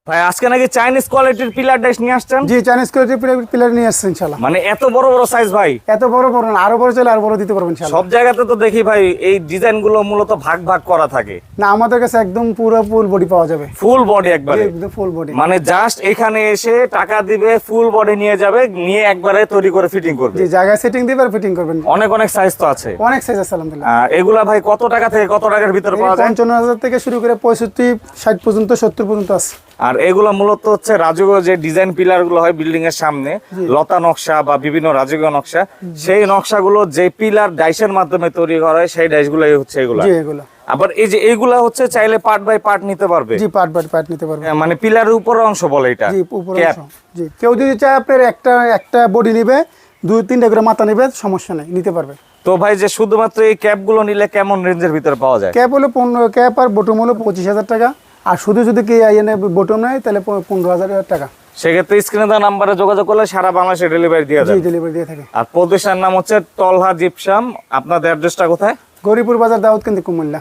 ভাই আজকে নাকি চাইনিজ কোয়ালিটির পিলার ডাইস নিয়ে আসছেন? জি, চাইনিজ কোয়ালিটির পিলার নিয়ে আসছে ইনশাআল্লাহ। মানে এত বড় বড় সাইজ ভাই? এত বড় বড় না, আরো বড় চাইলে আরো বড় দিতে পারবেন ইনশাআল্লাহ। সব জায়গাতে তো দেখি ভাই এই ডিজাইন গুলো মূলত ভাগ ভাগ করা থাকে। না, আমাদের কাছে একদম পুরো ফুল বডি পাওয়া যাবে। ফুল বডি একবারে? একদম ফুল বডি। মানে জাস্ট এখানে এসে টাকা দিবে, ফুল বডি নিয়ে যাবে, নিয়ে একবারে তৈরি করে ফিটিং করবে। জি, জায়গায় সেটিং দিবে আর ফিটিং করবেন। অনেক অনেক সাইজ তো আছে। অনেক সাইজ আছে আলহামদুলিল্লাহ। এগুলা ভাই কত টাকা থেকে কত টাকার ভিতরে পাওয়া যায়? 55,000 থেকে শুরু করে 65, 60 পর্যন্ত, 70 পর্যন্ত আছে। আর এগুলা মূলত হচ্ছে রাজকীয় যে ডিজাইন পিলার গুলো হয় বিল্ডিং এর সামনে, লতা নকশা বা বিভিন্ন রাজকীয় নকশা, সেই নকশাগুলো যে পিলার ডাইসের মাধ্যমে তৈরি করা হয় সেই ডাইসগুলাই হচ্ছে এগুলা। জি, এগুলো আবার এই যে এইগুলা হচ্ছে চাইলে পার্ট বাই পার্ট নিতে পারবে। জি, পার্ট বাই পার্ট নিতে পারবেন। মানে পিলারের উপরের অংশ বলে এটা। জি, উপরে ক্যাপ। জি, কেউ যদি চায় আপনার একটা বডি নেবে, 2-3টা করে মাথা নেবে, সমস্যা নেই, নিতে পারবে। তো ভাই যে শুধুমাত্র এই ক্যাপ গুলো নিলে কেমন রেঞ্জের ভিতরে পাওয়া যায়? ক্যাপ হলো 15, ক্যাপ আর বটম হলো 25,000 টাকা। আর শুধু যদি কে আইএনএ বটম নেয় তাহলে 15,000 টাকা। সেক্ষেত্রে স্ক্রিনে দেওয়া নাম্বারে যোগাযোগ করলে সারা বাংলাদেশে ডেলিভারি দিয়ে জি, দেয়। ডেলিভারি দিয়ে থাকে। আর প্রতিষ্ঠানের নাম হচ্ছে তলহা জিপসাম। আপনাদের অ্যাড্রেসটা কোথায়? গৌরীপুর বাজার, দাউদকান্দি, কুমিল্লা।